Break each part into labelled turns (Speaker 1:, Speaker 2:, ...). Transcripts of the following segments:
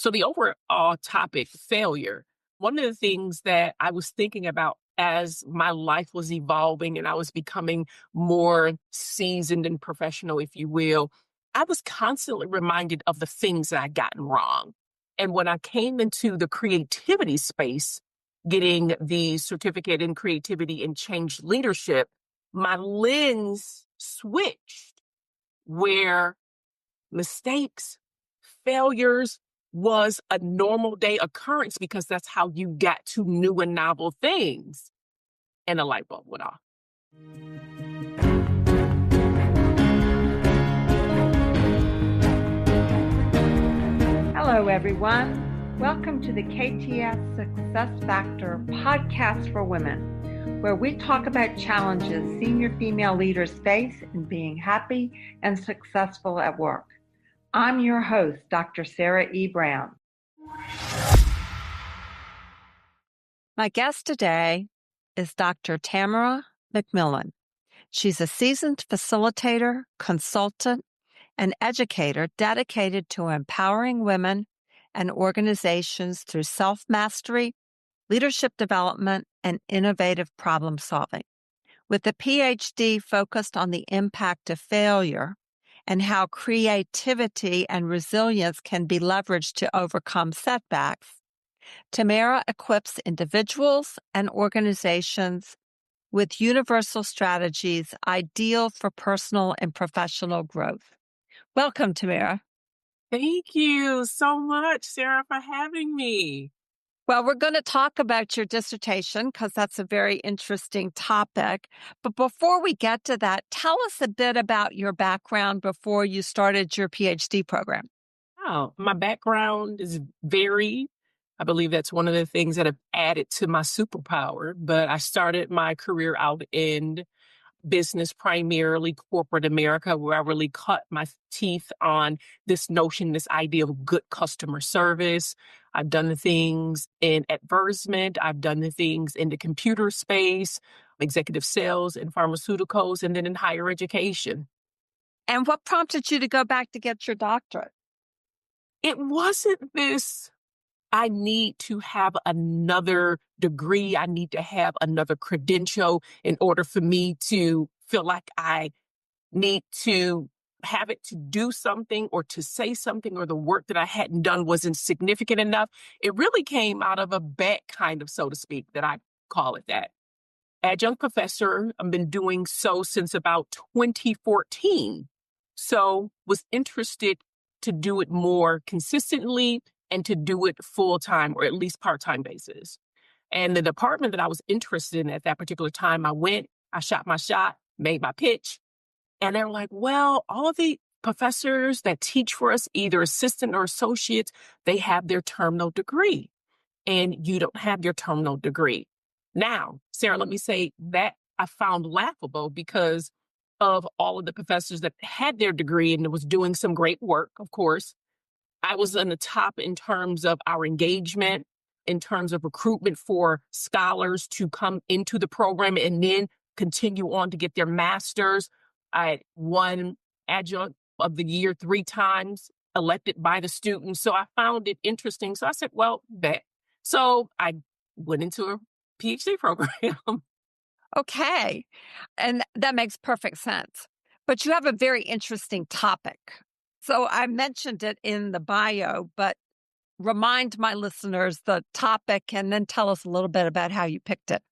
Speaker 1: So the overall topic, failure, one of the things that I was thinking about as my life was evolving and I was becoming more seasoned and professional, if you will, I was constantly reminded of the things that I'd gotten wrong. And when I came into the creativity space, getting the certificate in creativity and change leadership, my lens switched where mistakes, failures was a normal day occurrence because that's how you got to new and novel things. And a light bulb went off.
Speaker 2: Hello, everyone. Welcome to the KTS Success Factor podcast for women, where we talk about challenges senior female leaders face in being happy and successful at work. I'm your host, Dr. Sarah E. Brown. My guest today is Dr. Tamara McMillan. She's a seasoned facilitator, consultant, and educator dedicated to empowering women and organizations through self-mastery, leadership development, and innovative problem solving. With a PhD focused on the impact of failure and how creativity and resilience can be leveraged to overcome setbacks, Tamara equips individuals and organizations with universal strategies ideal for personal and professional growth. Welcome, Tamara.
Speaker 1: Thank you so much, Sarah, for having me.
Speaker 2: Well, we're going to talk about your dissertation because that's a very interesting topic. But before we get to that, tell us a bit about your background before you started your PhD program.
Speaker 1: Oh, my background is varied. I believe that's one of the things that have added to my superpower. But I started my career out in business, primarily corporate America, where I really cut my teeth on this notion, this idea of good customer service. I've done the things in advertisement. I've done the things in the computer space, executive sales and pharmaceuticals, and then in higher education.
Speaker 2: And what prompted you to go back to get your doctorate?
Speaker 1: It wasn't this, I need to have another degree. I need to have another credential in order for me to feel like I need to have it to do something or to say something, or the work that I hadn't done wasn't significant enough. It really came out of a bad kind of, so to speak, that I call it that. Adjunct professor, I've been doing so since about 2014. So was interested to do it more consistently and to do it full-time or at least part-time basis. And the department that I was interested in at that particular time, I went, I shot my shot, made my pitch. And they're like, well, all of the professors that teach for us, either assistant or associates, they have their terminal degree. And you don't have your terminal degree. Now, Sarah, let me say that I found laughable because of all of the professors that had their degree and was doing some great work, of course. I was on the top in terms of our engagement, in terms of recruitment for scholars to come into the program and then continue on to get their master's. I won adjunct of the year 3 times, elected by the students. So I found it interesting. So I said, well, bet. So I went into a PhD program.
Speaker 2: Okay. And that makes perfect sense. But you have a very interesting topic. So I mentioned it in the bio, but remind my listeners the topic and then tell us a little bit about how you picked it.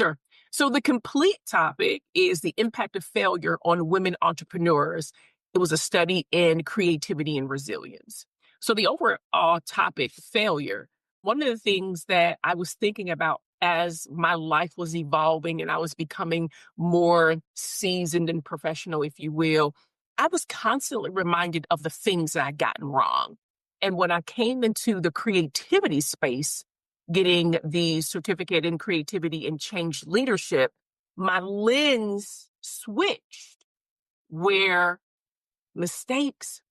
Speaker 1: Sure. So the complete topic is the impact of failure on women entrepreneurs. It was a study in creativity and resilience. So the overall topic, failure, one of the things that I was thinking about as my life was evolving and I was becoming more seasoned and professional, if you will, I was constantly reminded of the things that I'd gotten wrong. And when I came into the creativity space, getting the certificate in creativity and change leadership, my lens switched where mistakes,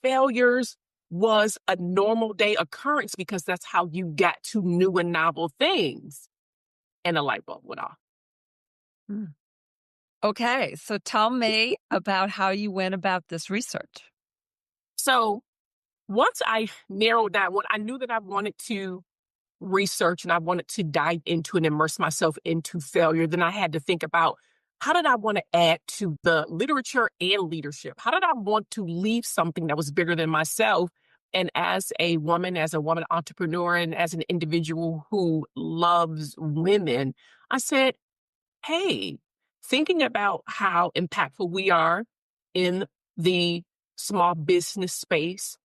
Speaker 1: failures was a normal day occurrence because that's how you got to new and novel things. And a light bulb went off.
Speaker 2: Okay, so tell me about how you went about this research.
Speaker 1: So once I narrowed down, when I knew that I wanted to research and I wanted to dive into and immerse myself into failure, then I had to think about how did I want to add to the literature and leadership? How did I want to leave something that was bigger than myself? And as a woman entrepreneur, and as an individual who loves women, I said, hey, thinking about how impactful we are in the small business space,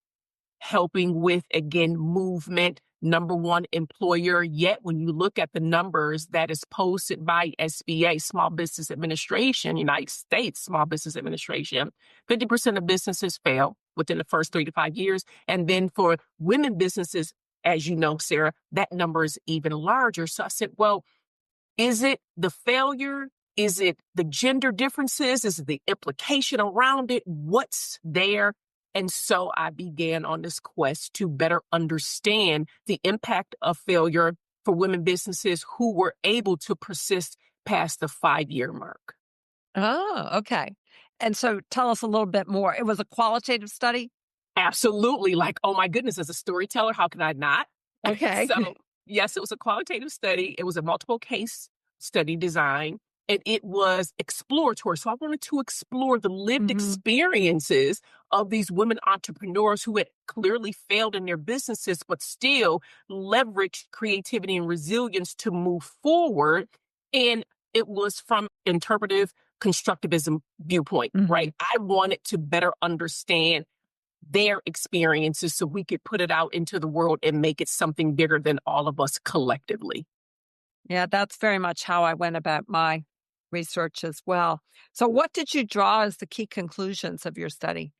Speaker 1: helping with, again, movement, number one employer. Yet, when you look at the numbers that is posted by SBA, Small Business Administration, United States Small Business Administration, 50% of businesses fail within the first 3 to 5 years. And then for women businesses, as you know, Sarah, that number is even larger. So I said, well, is it the failure? Is it the gender differences? Is it the implication around it? What's there? And so I began on this quest to better understand the impact of failure for women businesses who were able to persist past the 5-year mark.
Speaker 2: Oh, okay. And so tell us a little bit more. It was a qualitative study?
Speaker 1: Absolutely. Like, oh my goodness, as a storyteller, how can I not?
Speaker 2: Okay.
Speaker 1: So, yes, it was a qualitative study. It was a multiple case study design, and it was exploratory. So, I wanted to explore the lived
Speaker 2: hmm
Speaker 1: experiences of these women entrepreneurs who had clearly failed in their businesses, but still leveraged creativity and resilience to move forward. And it was from interpretive constructivism viewpoint,
Speaker 2: hmm
Speaker 1: right? I wanted to better understand their experiences so we could put it out into the world and make it something bigger than all of us collectively.
Speaker 2: Yeah, that's very much how I went about my research as well. So, what did you draw as the key conclusions of your study?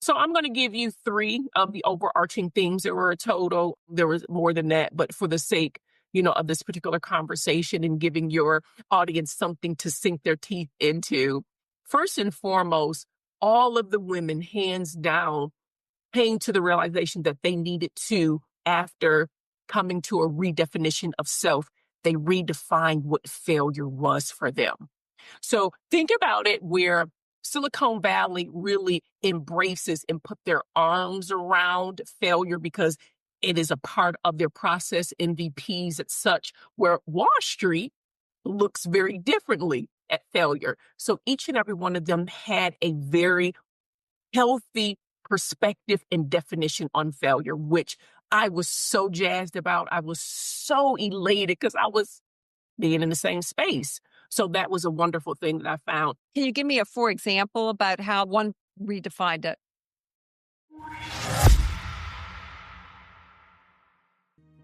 Speaker 1: So I'm going to give you three of the overarching themes. There were a total, there was more than that, but for the sake, of this particular conversation and giving your audience something to sink their teeth into, first and foremost, all of the women, hands down, came to the realization that they needed to, after coming to a redefinition of self, they redefined what failure was for them. So think about it where Silicon Valley really embraces and put their arms around failure because it is a part of their process, MVPs and such, where Wall Street looks very differently at failure. So each and every one of them had a very healthy perspective and definition on failure, which I was so jazzed about. I was so elated because I was being in the same space. So that was a wonderful thing that I found.
Speaker 2: Can you give me a for example about how one redefined it?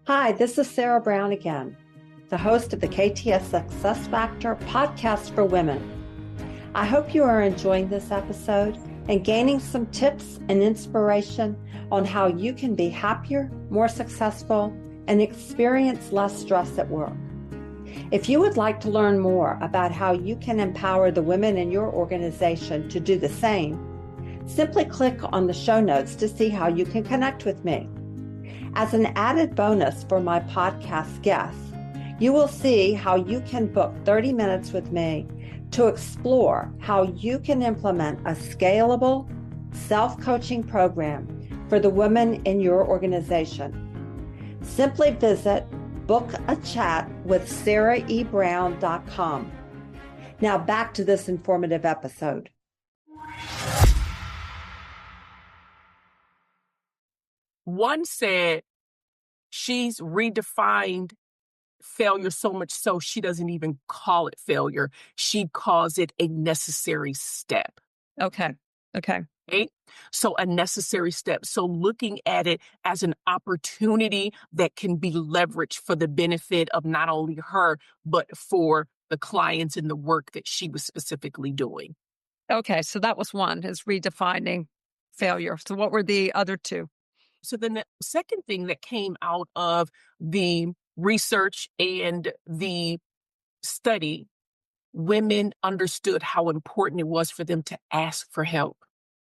Speaker 3: Hi, this is Sarah Brown again, the host of the KTS Success Factor podcast for women. I hope you are enjoying this episode and gaining some tips and inspiration on how you can be happier, more successful, and experience less stress at work. If you would like to learn more about how you can empower the women in your organization to do the same, simply click on the show notes to see how you can connect with me. As an added bonus for my podcast guests, you will see how you can book 30 minutes with me to explore how you can implement a scalable self-coaching program for the women in your organization. Simply visit bookachatwithsarahebrown.com. Now back to this informative episode.
Speaker 1: One said she's redefined failure so much so she doesn't even call it failure. She calls it a necessary step.
Speaker 2: Okay.
Speaker 1: Right? So a necessary step. So looking at it as an opportunity that can be leveraged for the benefit of not only her, but for the clients and the work that she was specifically doing.
Speaker 2: Okay. So that was one, is redefining failure. So what were the other two?
Speaker 1: So then the second thing that came out of the research and the study, women understood how important it was for them to ask for help.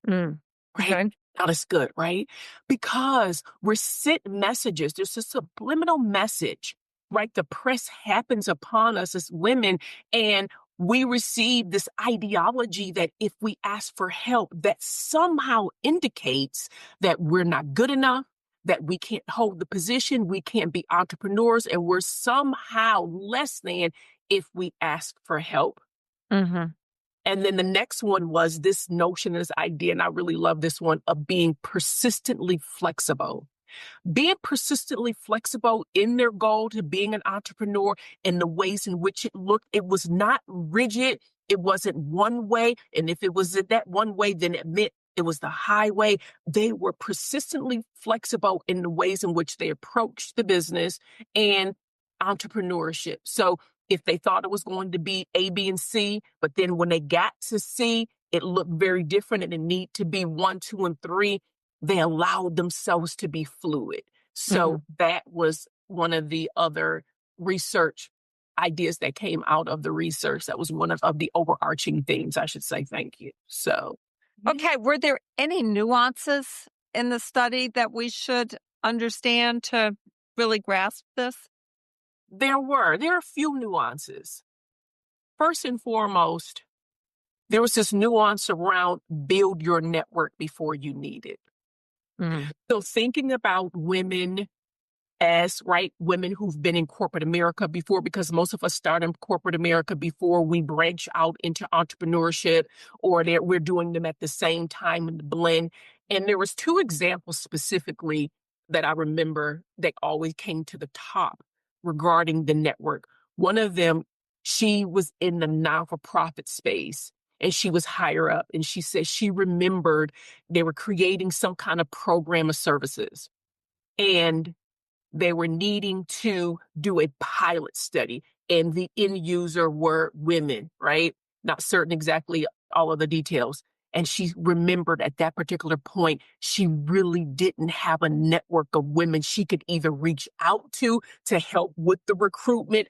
Speaker 2: Mm.
Speaker 1: Right?
Speaker 2: Okay.
Speaker 1: Now that's good, right? Because we're sent messages. There's a subliminal message, right? The press happens upon us as women, and we receive this ideology that if we ask for help, that somehow indicates that we're not good enough, that we can't hold the position, we can't be entrepreneurs, and we're somehow less than if we ask for help.
Speaker 2: Mm-hmm.
Speaker 1: And then the next one was this notion, this idea, and I really love this one, of being persistently flexible. Being persistently flexible in their goal to being an entrepreneur and the ways in which it looked, it was not rigid. It wasn't one way. And if it was in that one way, then it meant it was the highway. They were persistently flexible in the ways in which they approached the business and entrepreneurship. So if they thought it was going to be A, B, and C, but then when they got to C, it looked very different and it needed to be 1, 2, and 3, they allowed themselves to be fluid. So that was one of the other research ideas that came out of the research. That was one of the overarching themes, I should say. Thank you. So,
Speaker 2: Okay. Were there any nuances in the study that we should understand to really grasp this?
Speaker 1: there are a few nuances. First and foremost, there was this nuance around build your network before you need it. So thinking about women as, right, women who've been in corporate America before, because most of us start in corporate America before we branch out into entrepreneurship, or we're doing them at the same time in the blend. And there was 2 examples specifically that I remember that always came to the top regarding the network. One of them, she was in the non-for-profit space and she was higher up. And she said she remembered they were creating some kind of program of services. And they were needing to do a pilot study, and the end user were women, right? Not certain exactly all of the details. And she remembered at that particular point, she really didn't have a network of women she could either reach out to help with the recruitment,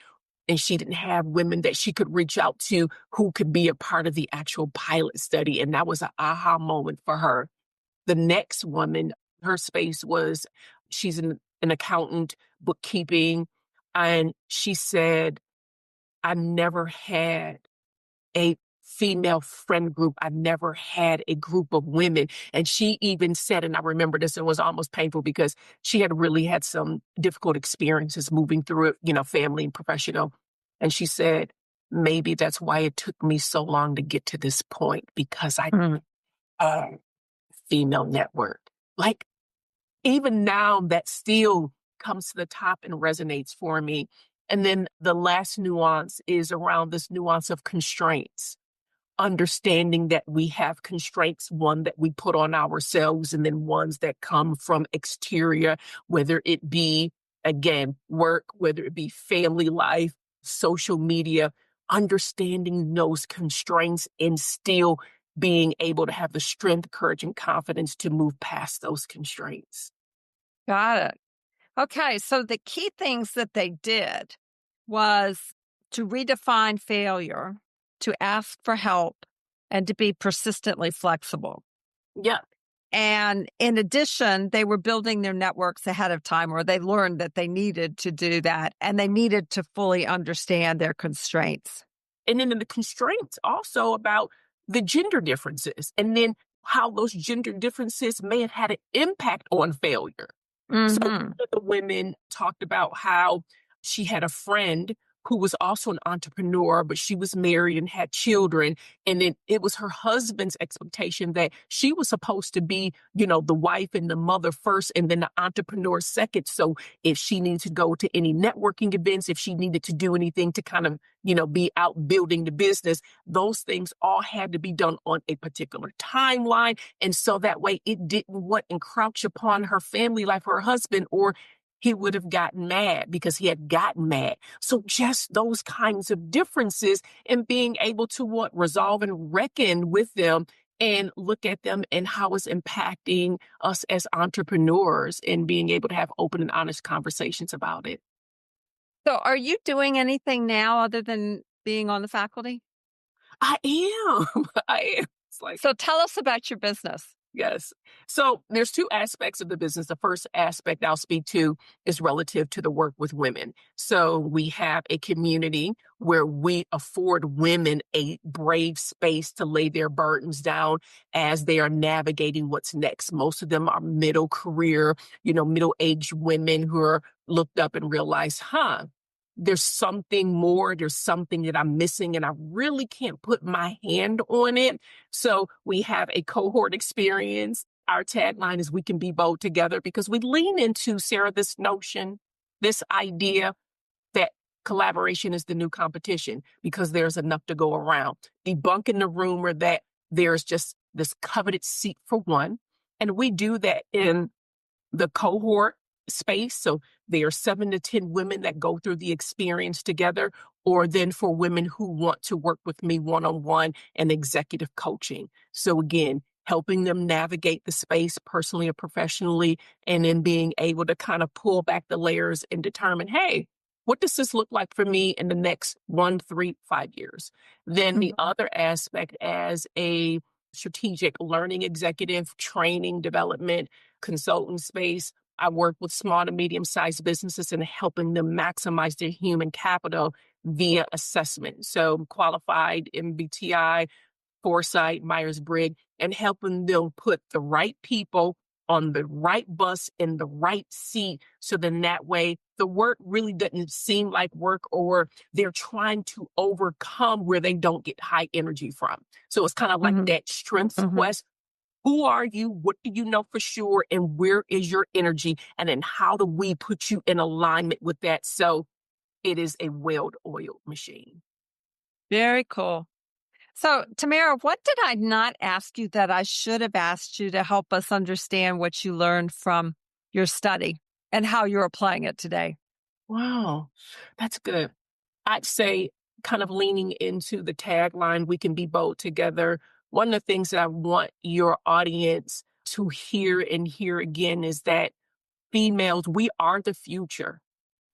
Speaker 1: and she didn't have women that she could reach out to who could be a part of the actual pilot study. And that was an aha moment for her. The next woman, her space was, she's an accountant, bookkeeping, and she said, I never had a female friend group. I never had a group of women. And she even said, and I remember this, it was almost painful because she had really had some difficult experiences moving through it, family and professional. And she said, maybe that's why it took me so long to get to this point, because I female network. Like, even now, that still comes to the top and resonates for me. And then the last nuance is around this nuance of constraints, understanding that we have constraints, one that we put on ourselves, and then ones that come from exterior, whether it be, again, work, whether it be family life, social media, understanding those constraints and still being able to have the strength, courage, and confidence to move past those constraints.
Speaker 2: Got it. Okay. So the key things that they did was to redefine failure, to ask for help, and to be persistently flexible.
Speaker 1: Yeah.
Speaker 2: And in addition, they were building their networks ahead of time, or they learned that they needed to do that, and they needed to fully understand their constraints.
Speaker 1: And then the constraints also about the gender differences, and then how those gender differences may have had an impact on failure. So one of the women talked about how she had a friend who was also an entrepreneur, but she was married and had children. And then it was her husband's expectation that she was supposed to be, the wife and the mother first, and then the entrepreneur second. So if she needed to go to any networking events, if she needed to do anything to kind of, be out building the business, those things all had to be done on a particular timeline. And so that way it didn't encroach upon her family life, her husband, or he would have gotten mad because he had gotten mad. So just those kinds of differences, and being able to resolve and reckon with them and look at them and how it's impacting us as entrepreneurs, and being able to have open and honest conversations about it.
Speaker 2: So are you doing anything now other than being on the faculty?
Speaker 1: I am. I am. It's like,
Speaker 2: So tell us about your business.
Speaker 1: Yes. So there's two aspects of the business. The first aspect I'll speak to is relative to the work with women. So we have a community where we afford women a brave space to lay their burdens down as they are navigating what's next. Most of them are middle career, middle-aged women who are looked up and realize, there's something more, there's something that I'm missing, and I really can't put my hand on it. So we have a cohort experience. Our tagline is we can be bold together because we lean into, Sarah, this notion, this idea that collaboration is the new competition because there's enough to go around. Debunking the rumor that there's just this coveted seat for one. And we do that in the cohort space. So there are 7 to 10 women that go through the experience together, or then for women who want to work with me one-on-one and executive coaching. So again, helping them navigate the space personally or professionally, and then being able to kind of pull back the layers and determine, hey, what does this look like for me in the next 1, 3, 5 years? Then the other aspect as a strategic learning executive, training, development, consultant space, I work with small to medium-sized businesses and helping them maximize their human capital via assessment. So qualified MBTI, Foresight, Myers-Briggs, and helping them put the right people on the right bus in the right seat. So then that way the work really doesn't seem like work, or they're trying to overcome where they don't get high energy from. So it's kind of like that strengths quest. Who are you? What do you know for sure? And where is your energy? And then how do we put you in alignment with that? So it is a well-oiled machine.
Speaker 2: Very cool. So, Tamara, what did I not ask you that I should have asked you to help us understand what you learned from your study and how you're applying it today?
Speaker 1: Wow, that's good. I'd say kind of leaning into the tagline, we can be bold together. One of the things that I want your audience to hear and hear again is that females, we are the future.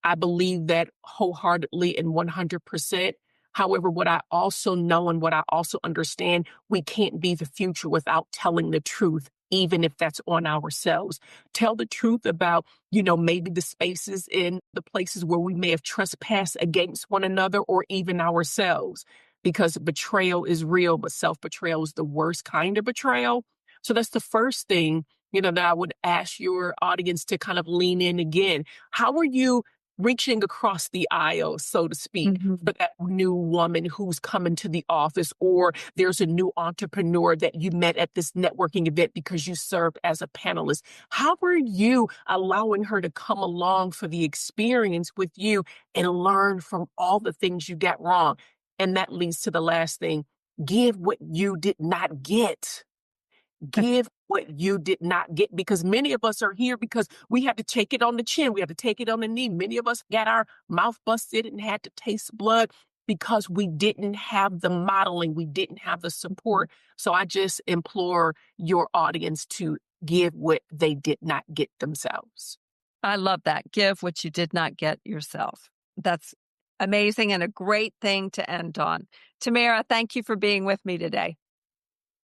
Speaker 1: I believe that wholeheartedly and 100%. However, what I also know and what I also understand, we can't be the future without telling the truth, even if that's on ourselves. Tell the truth about, maybe the spaces in the places where we may have trespassed against one another or even ourselves, because betrayal is real, but self-betrayal is the worst kind of betrayal. So that's the first thing, that I would ask your audience to kind of lean in again. How are you reaching across the aisle, so to speak, for that new woman who's coming to the office, or there's a new entrepreneur that you met at this networking event because you served as a panelist? How are you allowing her to come along for the experience with you and learn from all the things you got wrong? And that leads to the last thing. Give what you did not get. Give what you did not get, because many of us are here because we had to take it on the chin. We had to take it on the knee. Many of us got our mouth busted and had to taste blood because we didn't have the modeling. We didn't have the support. So I just implore your audience to give what they did not get themselves.
Speaker 2: I love that. Give what you did not get yourself. That's amazing and a great thing to end on. Tamara, thank you for being with me today.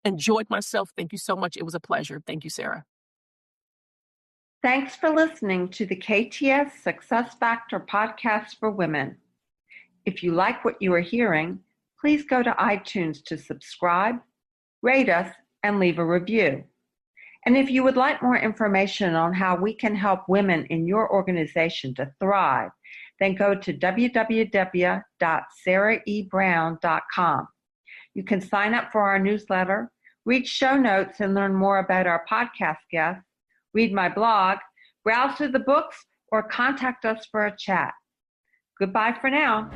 Speaker 1: Enjoyed myself. Thank you so much. It was a pleasure. Thank you, Sarah.
Speaker 3: Thanks for listening to the KTS Success Factor podcast for women. If you like what you are hearing, please go to iTunes to subscribe, rate us, and leave a review. And if you would like more information on how we can help women in your organization to thrive, then go to www.sarahebrown.com. You can sign up for our newsletter, read show notes and learn more about our podcast guests, read my blog, browse through the books, or contact us for a chat. Goodbye for now.